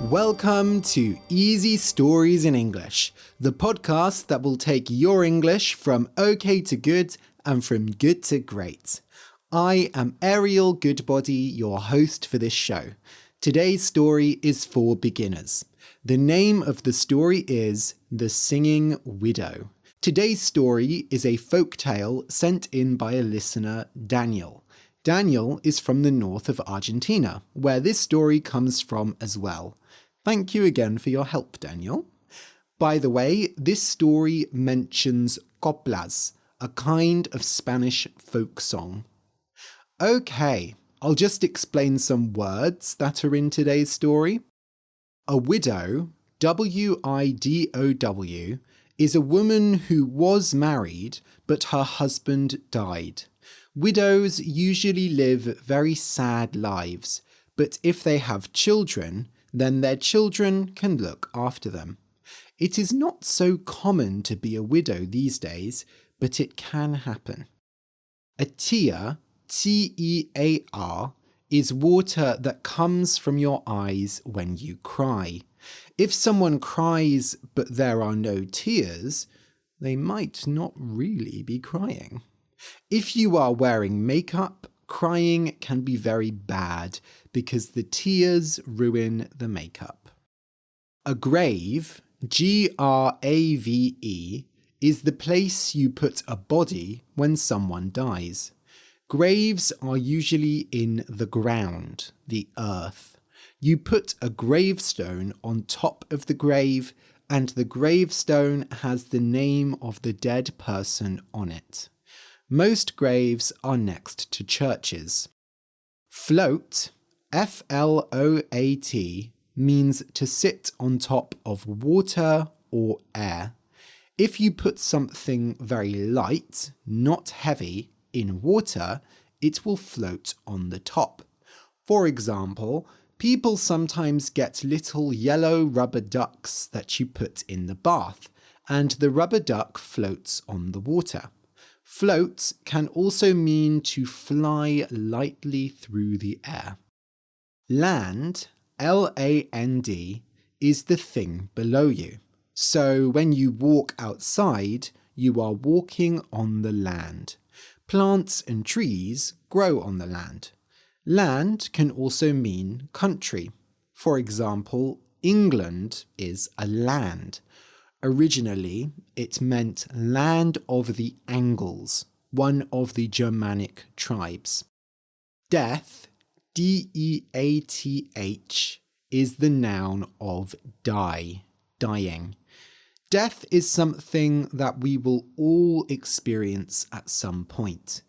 Welcome to Easy Stories in English, the podcast that will take your English from okay to good and from good to great. I am Ariel Goodbody, your host for this show. Today's story is for beginners. The name of the story is The Singing Widow. Today's story is a folktale sent in by a listener, Daniel. Daniel is from the north of Argentina, where this story comes from as well. Thank you again for your help, Daniel. By the way, this story mentions coplas, a kind of Spanish folk song. Okay, I'll just explain some words that are in today's story. A widow, W-I-D-O-W, is a woman who was married, but her husband died. Widows usually live very sad lives, but if they have children, then their children can look after them. It is not so common to be a widow these days, but it can happen. A tear, T-E-A-R, is water that comes from your eyes when you cry. If someone cries but there are no tears, they might not really be crying. If you are wearing makeup, crying can be very bad because the tears ruin the makeup. A grave, G-R-A-V-E, is the place you put a body when someone dies. Graves are usually in the ground, the earth. You put a gravestone on top of the grave, and the gravestone has the name of the dead person on it. Most graves are next to churches. Float, F-L-O-A-T, means to sit on top of water or air. If you put something very light, not heavy, in water, it will float on the top. For example, people sometimes get little yellow rubber ducks that you put in the bath, and the rubber duck floats on the water. Float can also mean to fly lightly through the air. Land, L-A-N-D, is the thing below you. So when you walk outside, you are walking on the land. Plants and trees grow on the land. Land can also mean country. For example, England is a land. Originally, it meant land of the Angles, one of the Germanic tribes. Death, D-E-A-T-H, is the noun of die, dying. Death is something that we will all experience at some point.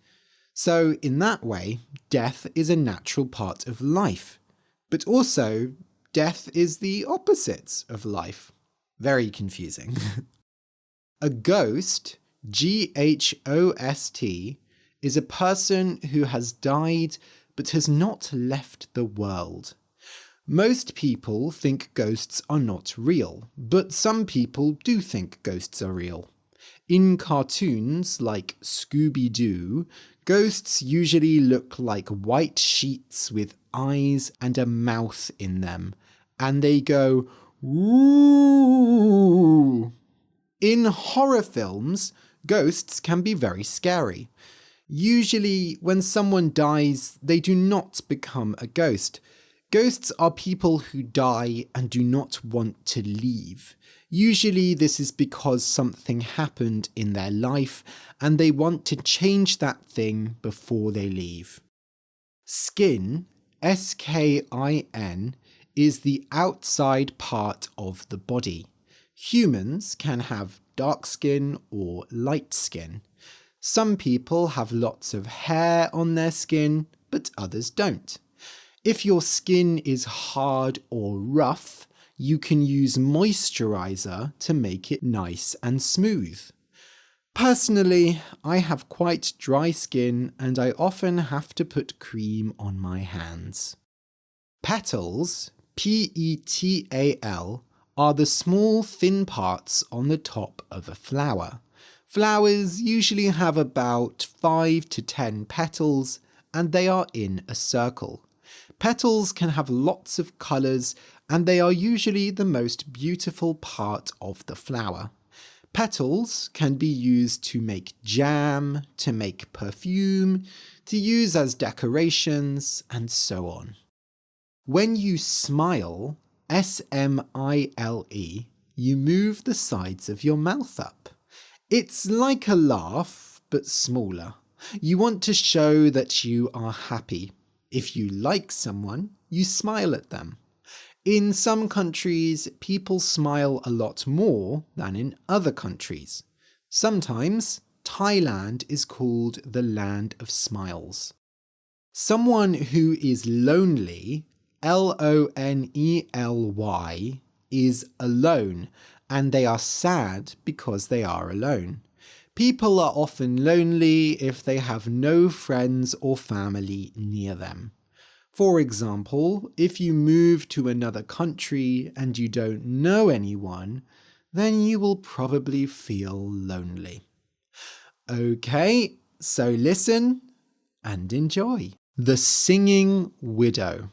So in that way, death is a natural part of life. But also, death is the opposite of life. Very confusing. A ghost, G-H-O-S-T, is a person who has died but has not left the world. Most people think ghosts are not real, but some people do think ghosts are real. In cartoons like Scooby-Doo, ghosts usually look like white sheets with eyes and a mouth in them, and they go, "Ooh." In horror films, ghosts can be very scary. Usually, when someone dies, they do not become a ghost. Ghosts are people who die and do not want to leave. Usually, this is because something happened in their life and they want to change that thing before they leave. Skin, S-K-I-N, is the outside part of the body. Humans can have dark skin or light skin. Some people have lots of hair on their skin, but others don't. If your skin is hard or rough, you can use moisturizer to make it nice and smooth. Personally, I have quite dry skin and I often have to put cream on my hands. Petals, P-E-T-A-L, are the small thin parts on the top of a flower. Flowers usually have about 5 to 10 petals and they are in a circle. Petals can have lots of colours and they are usually the most beautiful part of the flower. Petals can be used to make jam, to make perfume, to use as decorations, and so on. When you smile, S-M-I-L-E, you move the sides of your mouth up. It's like a laugh, but smaller. You want to show that you are happy. If you like someone, you smile at them. In some countries, people smile a lot more than in other countries. Sometimes, Thailand is called the land of smiles. Someone who is lonely, L-O-N-E-L-Y, is alone, and they are sad because they are alone. People are often lonely if they have no friends or family near them. For example, if you move to another country and you don't know anyone, then you will probably feel lonely. Okay, so listen and enjoy. The Singing Widow.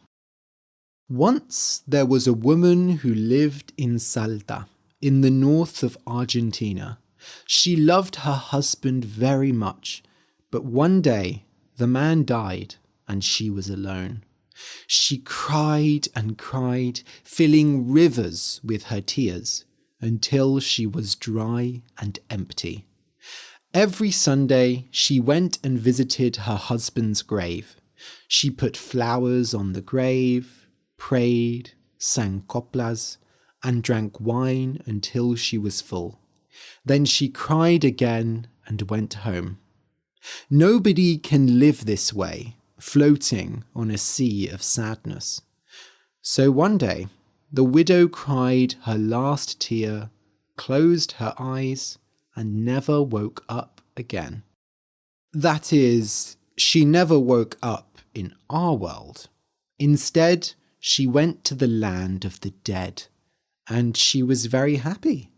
Once there was a woman who lived in Salta, in the north of Argentina. She loved her husband very much, but one day the man died and she was alone. She cried and cried, filling rivers with her tears, until she was dry and empty. Every Sunday she went and visited her husband's grave. She put flowers on the grave, prayed, sang coplas, and drank wine until she was full. Then she cried again and went home. Nobody can live this way, floating on a sea of sadness. So one day, the widow cried her last tear, closed her eyes, and never woke up again. That is, she never woke up in our world. Instead, she went to the land of the dead, and she was very happy.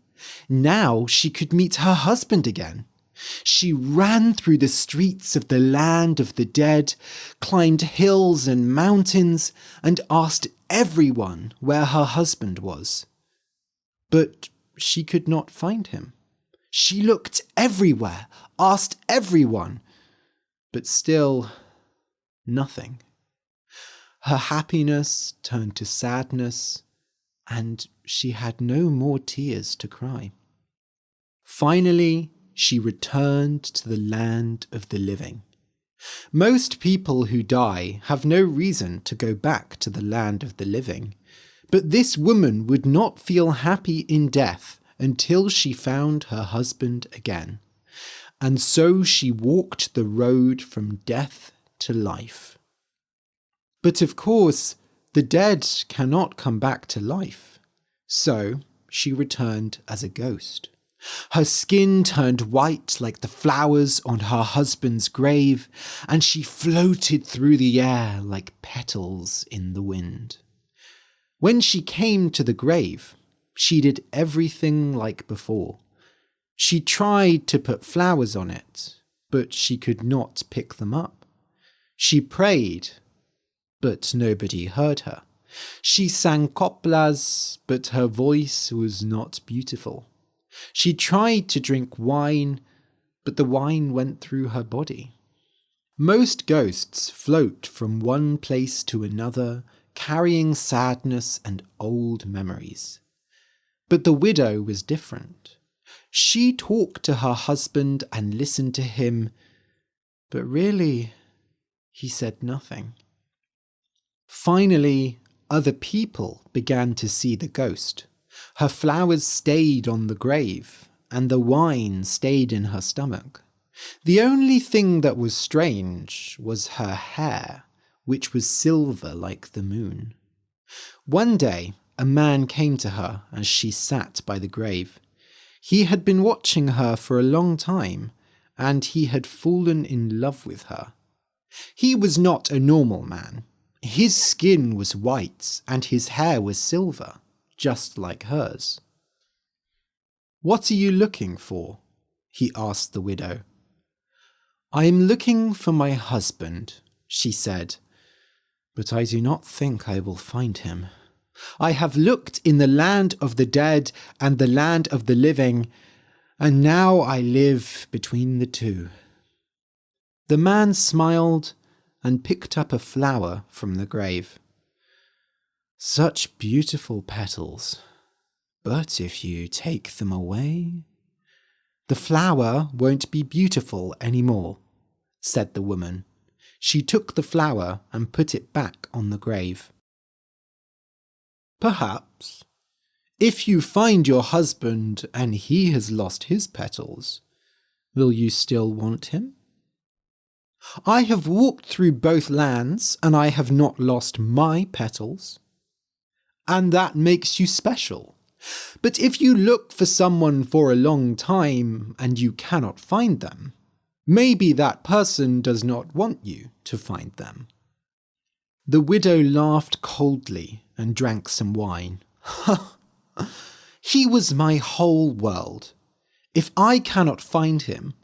Now she could meet her husband again. She ran through the streets of the land of the dead, climbed hills and mountains, and asked everyone where her husband was. But she could not find him. She looked everywhere, asked everyone, but still nothing. Her happiness turned to sadness, and she had no more tears to cry. Finally, she returned to the land of the living. Most people who die have no reason to go back to the land of the living, but this woman would not feel happy in death until she found her husband again. And so she walked the road from death to life. But of course, the dead cannot come back to life. So she returned as a ghost. Her skin turned white like the flowers on her husband's grave, and she floated through the air like petals in the wind. When she came to the grave, she did everything like before. She tried to put flowers on it, but she could not pick them up. She prayed, but nobody heard her. She sang coplas, but her voice was not beautiful. She tried to drink wine, but the wine went through her body. Most ghosts float from one place to another, carrying sadness and old memories. But the widow was different. She talked to her husband and listened to him, but really, he said nothing. Finally, other people began to see the ghost. Her flowers stayed on the grave, and the wine stayed in her stomach. The only thing that was strange was her hair, which was silver like the moon. One day, a man came to her as she sat by the grave. He had been watching her for a long time, and he had fallen in love with her. He was not a normal man. His skin was white, and his hair was silver, just like hers. "What are you looking for?" he asked the widow. "I am looking for my husband," she said. but I do not think I will find him. I have looked in the land of the dead and the land of the living, and now I live between the two." The man smiled and picked up a flower from the grave. "Such beautiful petals, but if you take them away, the flower won't be beautiful anymore," said the woman. She took the flower and put it back on the grave. "Perhaps, if you find your husband and he has lost his petals, will you still want him?" "I have walked through both lands and I have not lost my petals." "And that makes you special. But if you look for someone for a long time and you cannot find them, maybe that person does not want you to find them." The widow laughed coldly and drank some wine. "He was my whole world. If I cannot find him,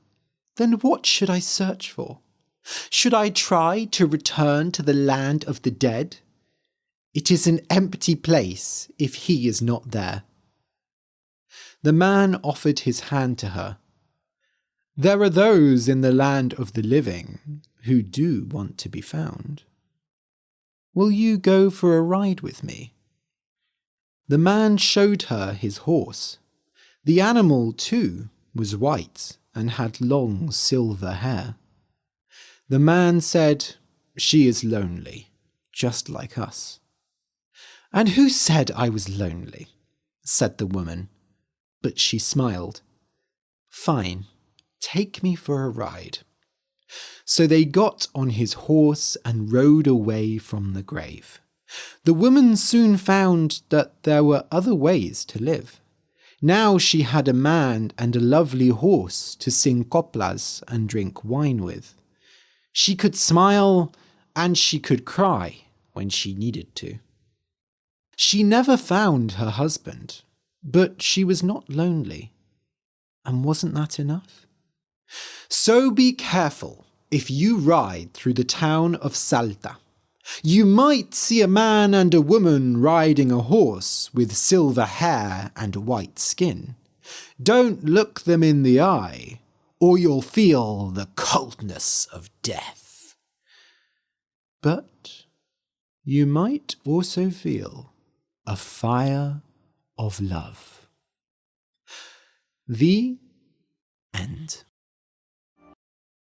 then what should I search for? Should I try to return to the land of the dead? It is an empty place if he is not there." The man offered his hand to her. "There are those in the land of the living who do want to be found. Will you go for a ride with me?" The man showed her his horse. The animal, too, was white and had long silver hair. The man said, "She is lonely, just like us." "And who said I was lonely?" said the woman, but she smiled. "Fine, take me for a ride." So they got on his horse and rode away from the grave. The woman soon found that there were other ways to live. Now she had a man and a lovely horse to sing coplas and drink wine with. She could smile and she could cry when she needed to. She never found her husband, but she was not lonely. And wasn't that enough? So be careful if you ride through the town of Salta. You might see a man and a woman riding a horse with silver hair and white skin. Don't look them in the eye, or you'll feel the coldness of death. But you might also feel a fire of love. The end.